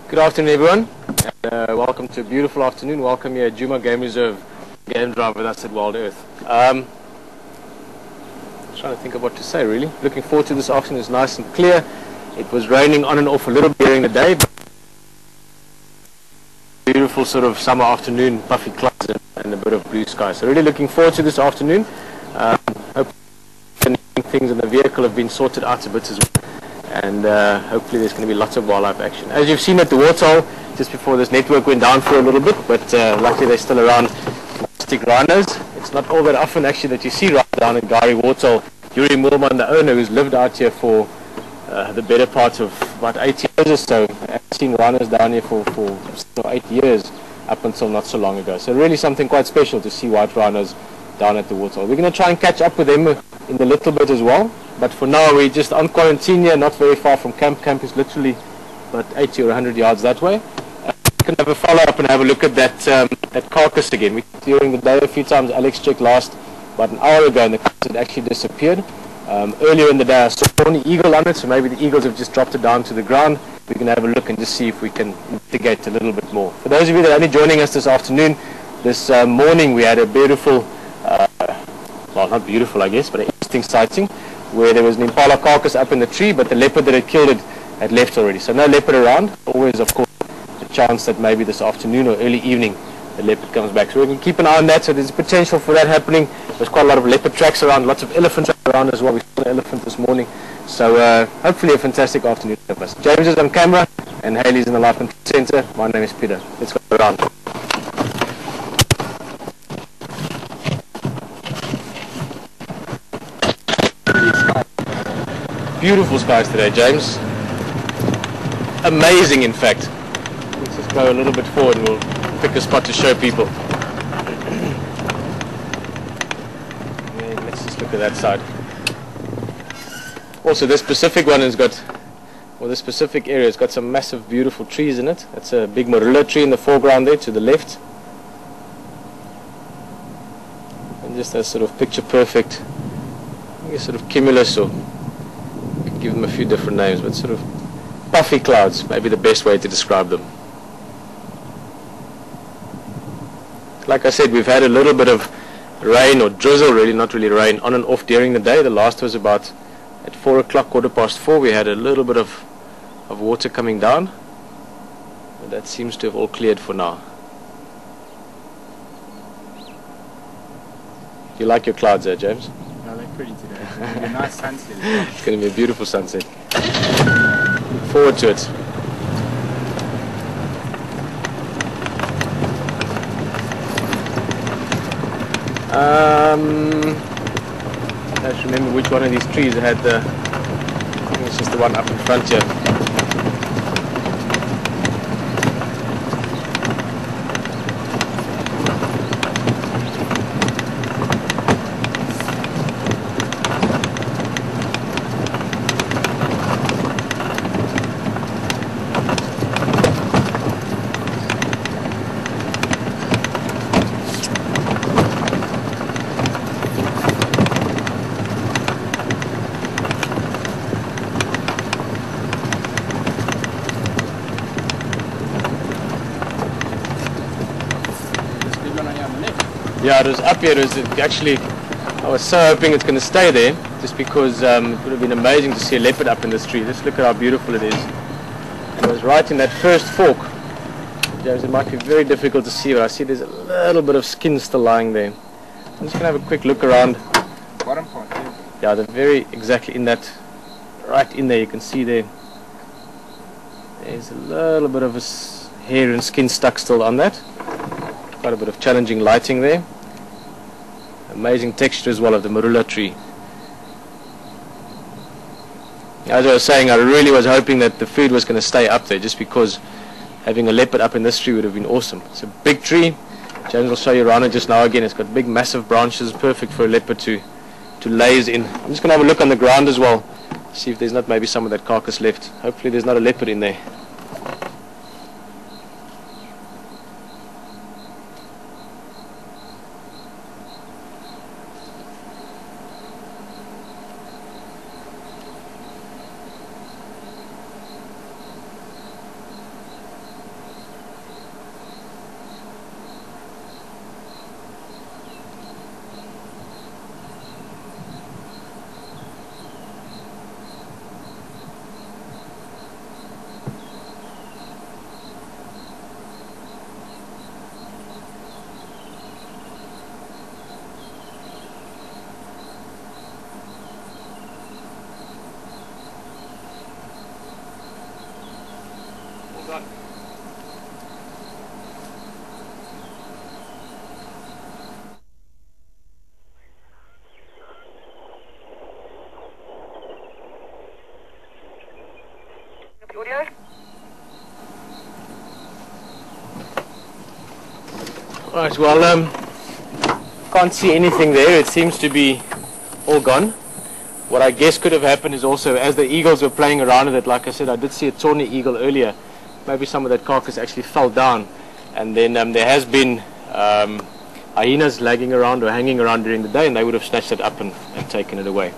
Good afternoon, everyone. Welcome to a beautiful afternoon. Welcome here at Juma Game Reserve, Game Drive with us at WildEarth. Trying to think of what to say, really. Looking forward to this afternoon. It's nice and clear. It was raining on and off a little bit during the day, but beautiful sort of summer afternoon, puffy clouds and a bit of blue sky. So really looking forward to this afternoon. Hope things in the vehicle have been sorted out a bit as well. And hopefully there's going to be lots of wildlife action. As you've seen at the waterhole, just before this network went down for a little bit, but luckily they're still around. Plastic rhinos. It's not all that often actually that you see rhinos down in Gari Waterhole. Yuri Mulman, the owner, who's lived out here for the better part of about 8 years or so, I've seen rhinos down here for 8 years up until not so long ago. So really something quite special to see white rhinos down at the waterhole. We're going to try and catch up with them in a little bit as well. But for now, we're just on quarantine here, not very far from camp. Camp is literally about 80 or 100 yards that way. We can have a follow-up and have a look at that carcass again. During the day a few times, Alex checked last about an hour ago, and the carcass had actually disappeared. Earlier in the day, I saw only eagle on it, so maybe the eagles have just dropped it down to the ground. We can have a look and just see if we can investigate a little bit more. For those of you that are only joining us this afternoon, this morning we had a beautiful, well, not beautiful, I guess, but an interesting sighting, where there was an impala carcass up in the tree, but the leopard that had killed it had left already. So no leopard around. Always, of course, the chance that maybe this afternoon or early evening the leopard comes back. So we can keep an eye on that. So there's potential for that happening. There's quite a lot of leopard tracks around, lots of elephant tracks around as well. We saw an elephant this morning. So hopefully a fantastic afternoon for us. James is on camera and Haley's in the live control center. My name is Peter. Let's go around. Beautiful skies today, James. Amazing, in fact. Let's just go a little bit forward and we'll pick a spot to show people. Let's just look at that side. Also, this specific one has got, or this specific area has got some massive, beautiful trees in it. That's a big marula tree in the foreground there to the left. And just a sort of picture perfect, I guess, sort of cumulus, or give them a few different names, but sort of puffy clouds, maybe the best way to describe them. Like I said, we've had a little bit of rain or drizzle, really, not really rain, on and off during the day. The last was about at 4 o'clock, 4:15, we had a little bit of water coming down, but that seems to have all cleared for now. You like your clouds there, James? I look pretty today. It's going to be a nice sunset. It's going to be a beautiful sunset. Look forward to it. I don't remember which one of these trees had the, I think it's just the one up in front here. Yeah, it was up here. It was actually, I was so hoping it's going to stay there, just because it would have been amazing to see a leopard up in this tree. Just look at how beautiful it is. And it was right in that first fork. James, it might be very difficult to see, but I see there's a little bit of skin still lying there. I'm just going to have a quick look around. Bottom part, yeah, the very exactly in that, right in there, you can see there. There's a little bit of hair and skin stuck still on that. Quite a bit of challenging lighting there. Amazing texture as well of the marula tree. As I was saying, I really was hoping that the food was going to stay up there, just because having a leopard up in this tree would have been awesome. It's a big tree. James will show you around it just now again. It's got big massive branches, perfect for a leopard to laze in. I'm just going to have a look on the ground as well, see if there's not maybe some of that carcass left. Hopefully there's not a leopard in there. Right, well, can't see anything there. It seems to be all gone. What I guess could have happened is also, as the eagles were playing around with it, like I said, I did see a tawny eagle earlier. Maybe some of that carcass actually fell down. And then there has been hyenas lagging around or hanging around during the day, and they would have snatched it up and taken it away.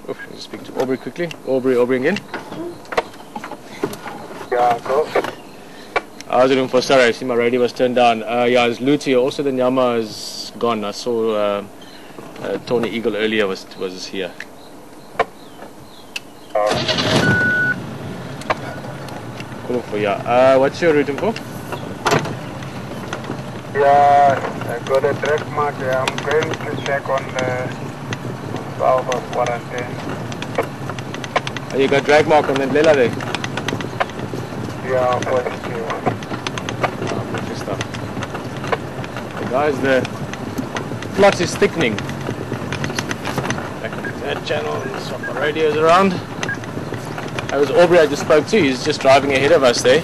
Oof, let me just speak to Aubrey quickly. Aubrey again. Yeah, go. How's it doing for sorry, I see my radio was turned down. Yeah, it's loot here. Also the nyama is gone. I saw a tawny eagle earlier was here. Cool for yeah. What's your route info? Yeah, I got a track mark. I'm going to check on the south of quarantine. Oh, you got drag mark on the Lela there? Yeah, positive. Good stuff. So guys, the plot is thickening. Back into that channel and swap our radios around. That was Aubrey I just spoke to. He's just driving ahead of us there.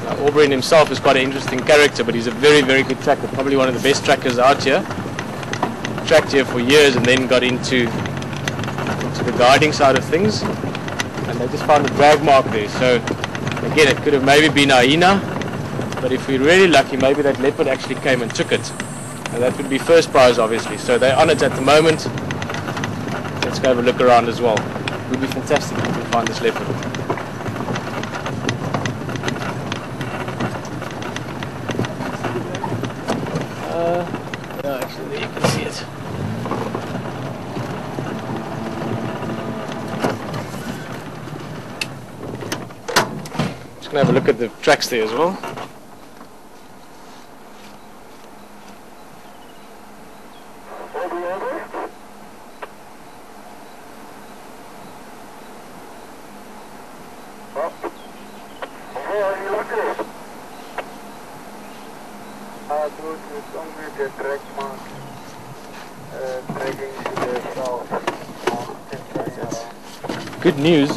Now, Aubrey himself is quite an interesting character, but he's a very, very good tracker. Probably one of the best trackers out here. Tracked here for years and then got into the guiding side of things. And they just found a drag mark there. So again, it could have maybe been a hyena, but if we're really lucky, maybe that leopard actually came and took it. And that would be first prize, obviously. So they're on it at the moment. Let's go have a look around as well. It would be fantastic if we find this leopard. Yeah, actually there you can see it. Just gonna have a look at the tracks there as well. Good news.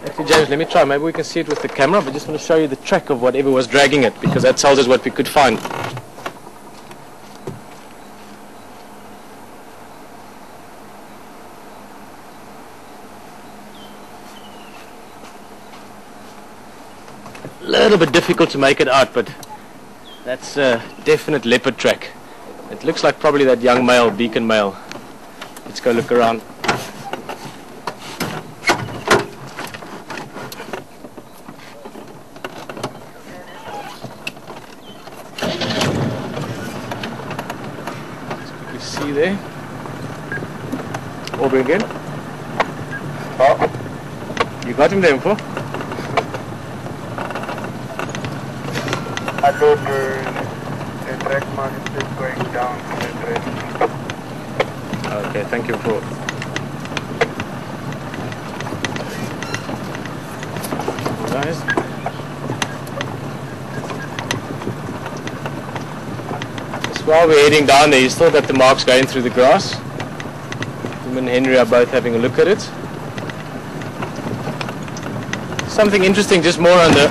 Actually, James, let me try. Maybe we can see it with the camera, but just want to show you the track of whatever was dragging it, because that tells us what we could find. A little bit difficult to make it out, but that's a definite leopard track. It looks like probably that young male, beacon male. Let's go look around. See there? Aubrey again? Oh. You got him there, info? I thought the track mark is just going down to the track. Okay, thank you for. Guys. While we're heading down there, you still got the marks going through the grass. Him and Henry are both having a look at it. Something interesting, just more on the